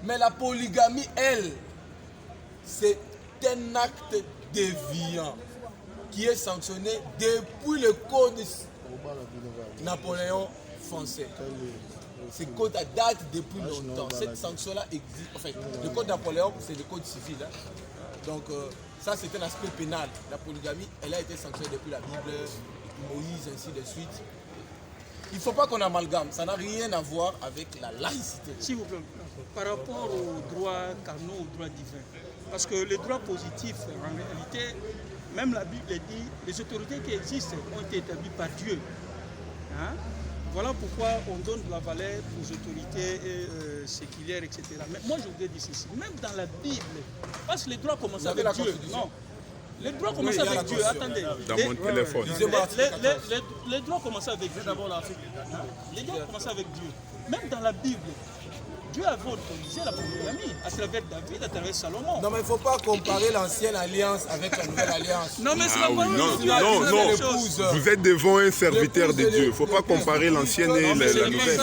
Mais la polygamie, elle, c'est un acte déviant qui est sanctionné depuis le code Napoléon français. Ce code date depuis longtemps. Cette sanction-là existe. Enfin, le code Napoléon, c'est le code civil. Hein. Donc, ça, c'est un aspect pénal. La polygamie, elle a été sanctionnée depuis la Bible, Moïse, ainsi de suite. Il ne faut pas qu'on amalgame. Ça n'a rien à voir avec la laïcité. S'il vous plaît, par rapport aux droits carnaux, aux droits divins. Parce que les droits positifs, en réalité, même la Bible dit, les autorités qui existent ont été établies par Dieu. Hein? Voilà pourquoi on donne de la valeur aux autorités séculières, etc. Mais moi, je voudrais dire ceci. Même dans la Bible, parce que les droits commencent avec Dieu. Non. Les droits commencent avec Dieu. Attendez. Dans mon téléphone. Les droits commencent avec Dieu. Les droits commencent avec Dieu. Même dans la Bible, Dieu avait autorisé la polygamie à travers David, à travers Salomon. Non, mais il ne faut pas comparer l'ancienne alliance avec la nouvelle alliance. Non, mais c'est Ah oui, non. Vous êtes devant un serviteur de Dieu. Il ne faut pas comparer l'ancienne et la nouvelle.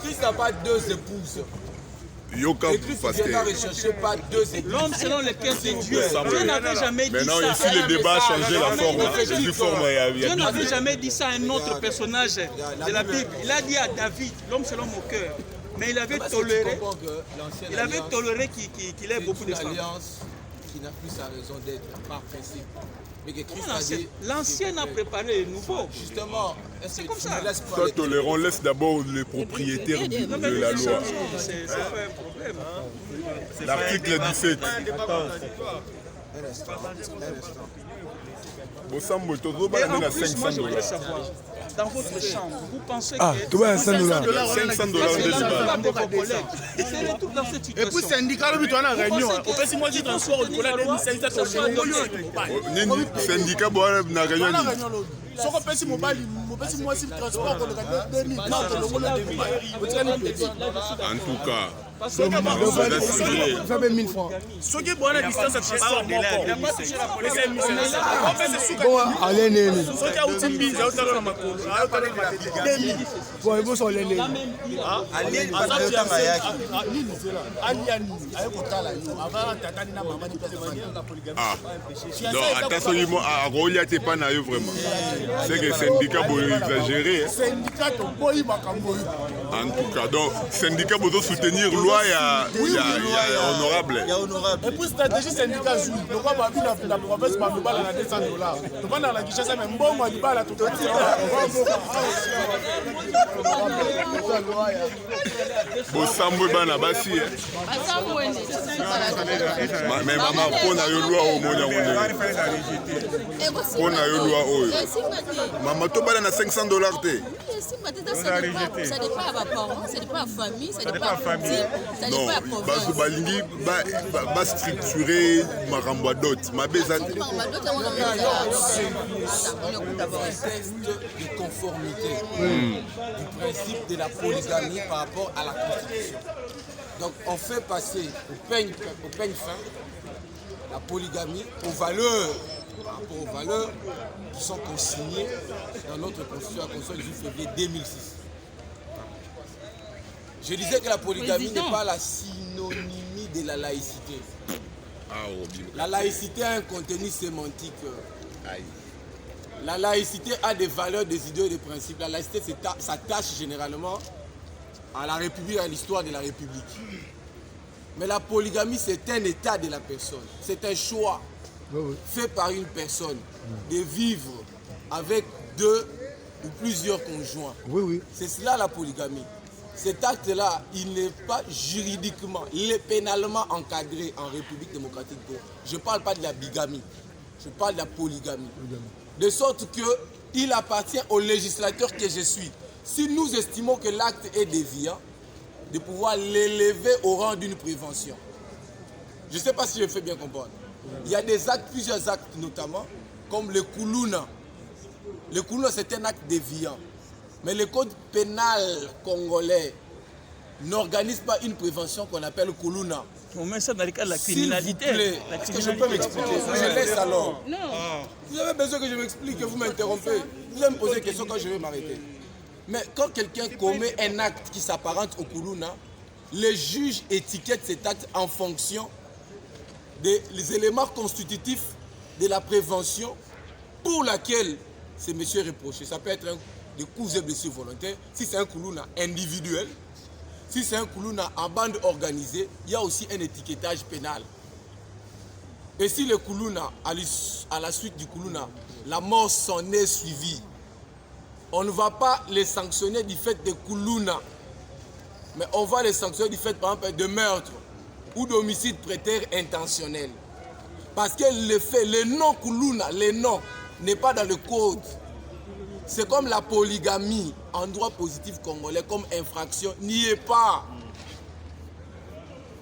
Christ n'a pas deux épouses. Yoka, Et Christ ne vient rechercher pas deux épouses. L'homme selon le cœur de Dieu. Dieu n'avait jamais dit ça. Maintenant, ici, le débat a changé la forme. Dieu n'avait jamais dit ça à un autre personnage de la Bible. Il a dit à David, l'homme selon mon cœur. Mais il avait toléré qu'il ait beaucoup de femmes. Alliance qui n'a plus sa raison d'être par principe. Mais que Christ a dit. L'ancien a préparé le nouveau. Justement, c'est comme ça. Toi, tolérant, laisse d'abord les propriétaires de la loi. C'est pas un problème. L'article 17. Bossambo, tu dois aller à 500 $. Dans votre chambre, vous pensez que... Ah, tu vois, 500 $. 500 $. C'est le tout dans cette situation. Et puis, syndicat, tu as une réunion. Au fait, si moi, je transport, on a des syndicat, syndicat, on a réunion. So ko pesi mobile mo pesi moi si transport ko le 2000 non ko en tout cas ça fait 1000 francs. So que bonne distance à transport mon bon allez nene so que utimbi za utala makolo ayotala makolo bon il faut son lele allez azatanga yaki nini zela ali ani ayokotala yo avant tatani na mama ni pesa ah donc attention à Rolia t'es pas naïf vraiment. C'est que le syndicat est exagéré. En tout cas, donc le syndicat doit soutenir la loi honorable. Et puis stratégie syndicat joue. Donc on va vivre dans la province par le bal à 200 $. Donc on a la guichette même bon moi du bal à tout. Bossambo bana basi. Mais maman pona yo loi au moya wone. Pona yo loi oyo. Maman to bala na 500 $. Ça dépend à ma parent, ça dépend à la famille, ça dépend à la famille, ça dépend à la province. Non, balingi ba structurer makambo dot. Mabeza. Le test de conformité du principe de la polygamie par rapport à la Constitution. Donc on fait passer au peigne fin la polygamie aux valeurs, par rapport aux valeurs qui sont consignées dans notre Constitution, la Constitution du 8 février 2006. Je disais que la polygamie n'est pas la synonymie de la laïcité. La laïcité a un contenu sémantique. La laïcité a des valeurs, des idées, des principes. La laïcité s'attache généralement à la République, à l'histoire de la République. Mais la polygamie, c'est un état de la personne. C'est un choix fait par une personne de vivre avec deux ou plusieurs conjoints. C'est cela la polygamie. Cet acte-là, il n'est pas juridiquement, il est pénalement encadré en République démocratique. Je ne parle pas de la bigamie, je parle de la polygamie. De sorte qu'il appartient au législateur que je suis. Si nous estimons que l'acte est déviant, de pouvoir l'élever au rang d'une prévention. Je ne sais pas si je fais bien comprendre. Il y a des actes, plusieurs actes notamment, comme le koulouna. Le koulouna, c'est un acte déviant. Mais le code pénal congolais n'organise pas une prévention qu'on appelle koulouna. On met ça dans le cas de la criminalité. Est-ce que je peux m'expliquer? Je laisse alors. Non. Vous avez besoin que je m'explique, que vous m'interrompez. Vous allez me poser des questions quand je vais m'arrêter. Mais quand quelqu'un commet un acte qui s'apparente au koulouna, les juges étiquettent cet acte en fonction des éléments constitutifs de la prévention pour laquelle ce monsieur est reproché. Ça peut être des coups et blessures volontaires. Si c'est un koulouna individuel, si c'est un koulouna en bande organisée, il y a aussi un étiquetage pénal. Et si le koulouna, à la suite du koulouna, la mort s'en est suivie, on ne va pas les sanctionner du fait de koulouna, mais on va les sanctionner du fait, par exemple, de meurtre ou d'homicide prétère intentionnel. Parce que le fait, le nom koulouna, le nom n'est pas dans le code. C'est comme la polygamie en droit positif congolais, comme infraction, n'y est pas.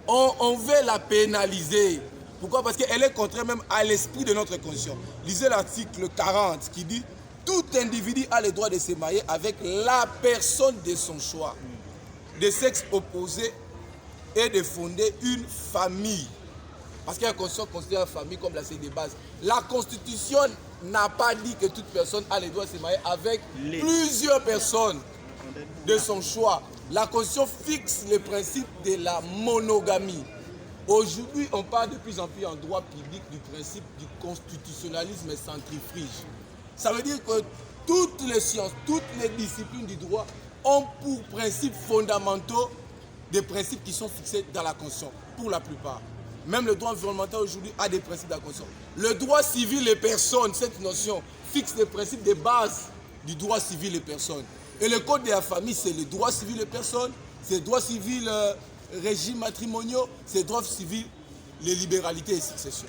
On veut la pénaliser. Pourquoi? Parce qu'elle est contraire même à l'esprit de notre constitution. Lisez l'article 40 qui dit « Tout individu a le droit de se marier avec la personne de son choix, de sexe opposé et de fonder une famille. » Parce que la Constitution considère la famille comme la série de base. La Constitution n'a pas dit que toute personne a le droit de se marier avec plusieurs personnes de son choix. La Constitution fixe le principe de la monogamie. Aujourd'hui, on parle de plus en plus en droit public du principe du constitutionnalisme centrifugé. Ça veut dire que toutes les sciences, toutes les disciplines du droit ont pour principes fondamentaux des principes qui sont fixés dans la Constitution, pour la plupart. Même le droit environnemental aujourd'hui a des principes de la Constitution. Le droit civil des personnes, cette notion, fixe les principes de base du droit civil des personnes. Et le code de la famille, c'est le droit civil des personnes, c'est le droit civil régime matrimoniaux, c'est le droit civil, les libéralités et successions.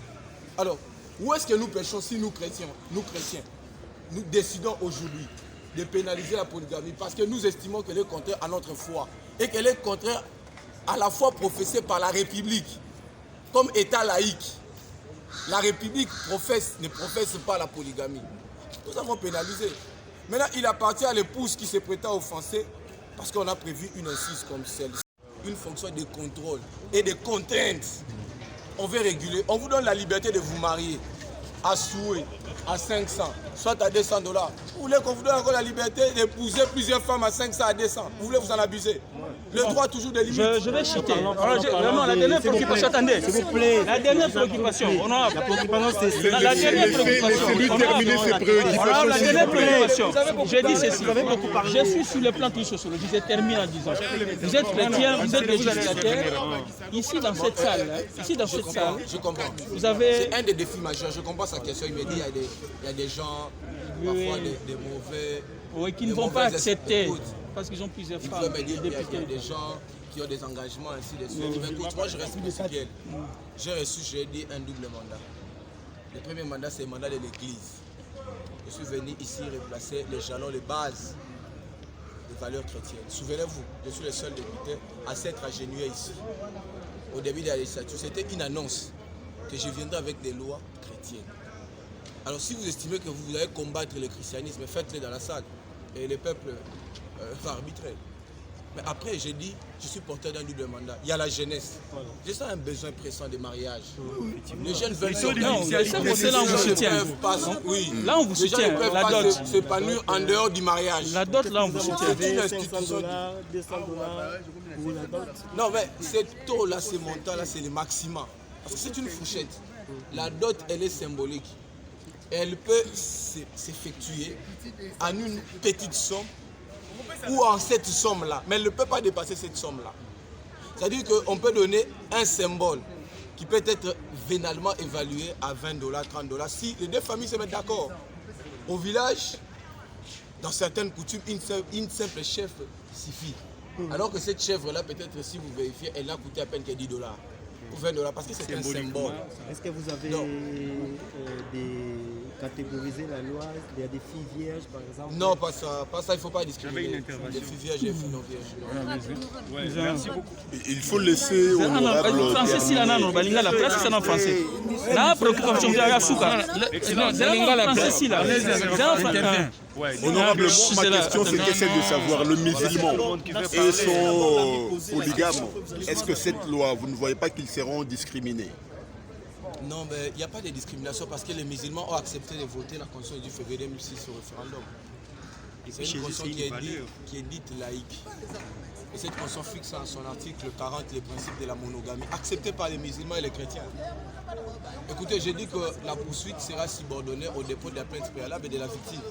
Alors, où est-ce que nous péchons si nous chrétiens, nous décidons aujourd'hui de pénaliser la polygamie parce que nous estimons qu'elle est contraire à notre foi et qu'elle est contraire à la foi professée par la République comme État laïque. La République ne professe pas la polygamie. Nous avons pénalisé. Maintenant, il appartient à l'épouse qui se prétend offensée parce qu'on a prévu une incise comme celle-ci. Une fonction de contrôle et de contrainte. On veut réguler. On vous donne la liberté de vous marier à souhait, à 500, soit à $200. Vous voulez qu'on vous donne encore la liberté d'épouser plusieurs femmes à 500, à 200. Vous voulez vous en abuser. Le droit toujours des limites. Je vais citer. Vraiment, la dernière préoccupation, attendez. S'il vous plaît. La dernière préoccupation. La préoccupation, c'est la dernière préoccupation. La dernière préoccupation. J'ai dit ceci. Je suis sur le plan sociologique. Je termine en disant. Vous êtes chrétien, vous êtes législateur. Ici, dans cette salle, je comprends. Vous avez. C'est un des défis majeurs. Je comprends sa question. Il me dit il y a des gens, parfois des mauvais. Oui, qui ne vont pas accepter. Parce qu'ils ont plusieurs femmes. Il y a des gens qui ont des engagements, ainsi de suite. Mais écoute, moi je reste principiel. J'ai dit un double mandat. Le premier mandat, c'est le mandat de l'Église. Je suis venu ici replacer les jalons, les bases des valeurs chrétiennes. Souvenez-vous, je suis le seul député à s'être agenouillé ici. Au début de la législature, c'était une annonce que je viendrai avec des lois chrétiennes. Alors si vous estimez que vous allez combattre le christianisme, faites-le dans la salle. Et le peuple va arbitrer. Mais après, j'ai dit, je suis porteur d'un double mandat. Il y a la jeunesse. J'ai ça un besoin pressant de mariage. Les jeunes veulent s'organiser. Là, on vous soutient. Oui. Là, on vous soutient. Les gens ne peuvent pas s'épanouir en dehors du mariage. La dot, là, on vous soutient. C'est une institution. Non, mais ces taux-là, ces montants-là, c'est le maximum. Parce que c'est une fourchette. La dot, elle est symbolique. Elle peut s'effectuer en une petite somme ou en cette somme-là. Mais elle ne peut pas dépasser cette somme-là. C'est-à-dire qu'on peut donner un symbole qui peut être vénalement évalué à $20, $30 si les deux familles se mettent d'accord. Au village, dans certaines coutumes, une simple chèvre suffit. Alors que cette chèvre-là, peut-être si vous vérifiez, elle n'a coûté à peine que $10 ou $20 parce que c'est un symbole. Est-ce que vous avez catégorisé la loi? Il y a des filles vierges par exemple? Non, pas ça, il ne faut pas discriminer. Les filles vierges et les filles non vierges. Merci beaucoup. Il faut laisser honorable. La presse, c'est en français. La préoccupation de la souka. Honorablement, ma question c'était celle de savoir le musulman et son polygame. Est-ce que cette loi, vous ne voyez pas qu'ils seront discriminés? Non, mais il n'y a pas de discrimination parce que les musulmans ont accepté de voter la Constitution du février 2006 au référendum. C'est une Constitution qui est dite laïque. Et cette constitution fixe en son article 40 les principes de la monogamie, acceptés par les musulmans et les chrétiens. Écoutez, j'ai dit que la poursuite sera subordonnée au dépôt de la plainte préalable et de la victime.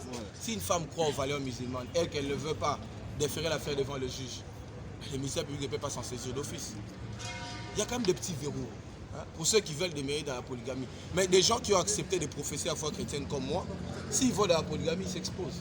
Si une femme croit aux valeurs musulmanes et qu'elle ne veut pas déférer l'affaire devant le juge, le ministère public ne peut pas s'en saisir d'office. Il y a quand même des petits verrous pour ceux qui veulent demeurer dans la polygamie. Mais des gens qui ont accepté de professer la foi chrétienne comme moi, s'ils vont dans la polygamie, ils s'exposent.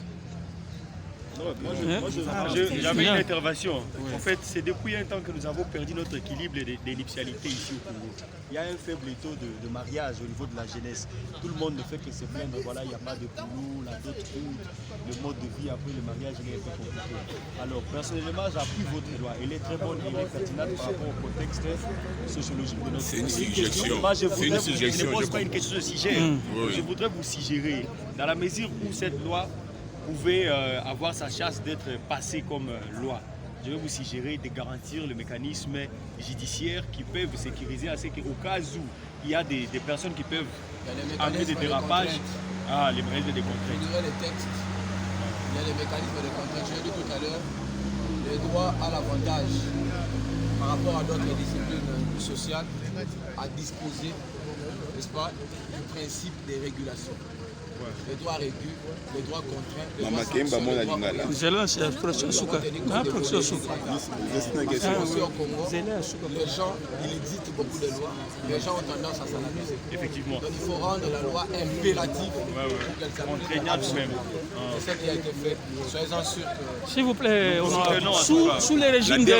J'avais une intervention. En fait, c'est depuis un temps que nous avons perdu notre équilibre des nuptialités ici au Congo. Il y a un faible taux de mariage au niveau de la jeunesse. Tout le monde ne fait que se plaindre, voilà, il n'y a pas de boulot, la dot coûte, le mode de vie après le mariage il est un peu compliqué. Alors, personnellement, j'appuie votre loi. Elle est très bonne, elle est pertinente par rapport au contexte sociologique de notre pays. C'est une suggestion. Je ne pose pas une question de sujet. Je voudrais vous suggérer, dans la mesure où cette loi pouvait avoir sa chance d'être passée comme loi. Je vais vous suggérer de garantir le mécanisme judiciaire qui peuvent sécuriser à ce qu'au cas où il y a des personnes qui peuvent amener des dérapages, les mécanismes de contraintes. Je dirais les textes, il y a les mécanismes de contraintes. Je l'ai dit tout à l'heure, les droits à l'avantage par rapport à d'autres disciplines sociales à disposer, n'est-ce pas, du principe des régulations. Les droits régus, les droits contraints, les droits les gens, ils éditent beaucoup de lois, les gens ont tendance à s'en amuser. Effectivement. Donc il faut rendre la loi impérative pour qu'elle s'applique. C'est ça qui a été fait. Soyez-en sûrs que... S'il vous plaît, sous les régimes de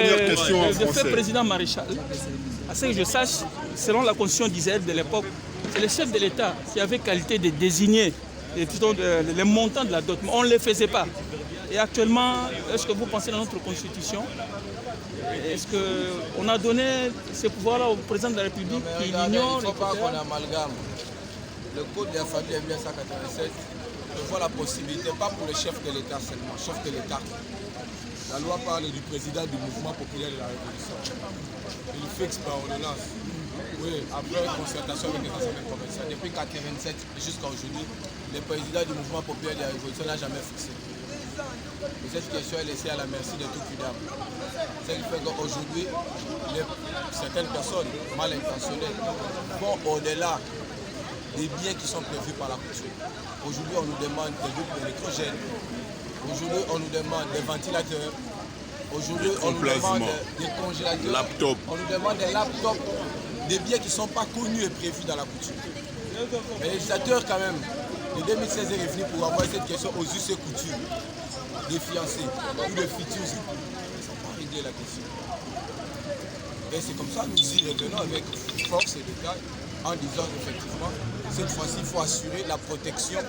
fait président maréchal, à ce que je sache, selon la constitution d'Israël de l'époque, c'est le chef de l'État qui avait qualité de désigner les montants de la dot. Mais on ne le faisait pas. Et actuellement, est-ce que vous pensez dans notre constitution, est-ce qu'on a donné ce pouvoir-là au président de la République qui ignore... Il ne faut pas qu'on amalgame. Le code de la famille en 1987 prévoit la possibilité, pas pour le chef de l'État seulement, chef de l'État. La loi parle du président du mouvement populaire de la Révolution. Il fixe par ordonnance. Oui, après concertation avec les assemblées provinciales. Depuis 1987 jusqu'à aujourd'hui, le président du mouvement populaire de la Révolution n'a jamais fixé. Et cette question est laissée à la merci de tout Kudam. Ce qui fait qu'aujourd'hui, certaines personnes mal intentionnées vont au-delà des biens qui sont prévus par la coutume. Aujourd'hui, on nous demande des groupes électrogènes. Aujourd'hui, on nous demande des ventilateurs. Aujourd'hui, on nous demande des congélateurs. Laptop. On nous demande des laptops. Des biens qui ne sont pas connus et prévus dans la coutume. Le législateur, quand même, de 2016 est revenu pour envoyer cette question aux us et coutumes des fiancés ou des futurs époux. Ils n'ont pas réglé la question. Et c'est comme ça que nous y revenons avec force et détail en disant qu'effectivement, cette fois-ci, il faut assurer la protection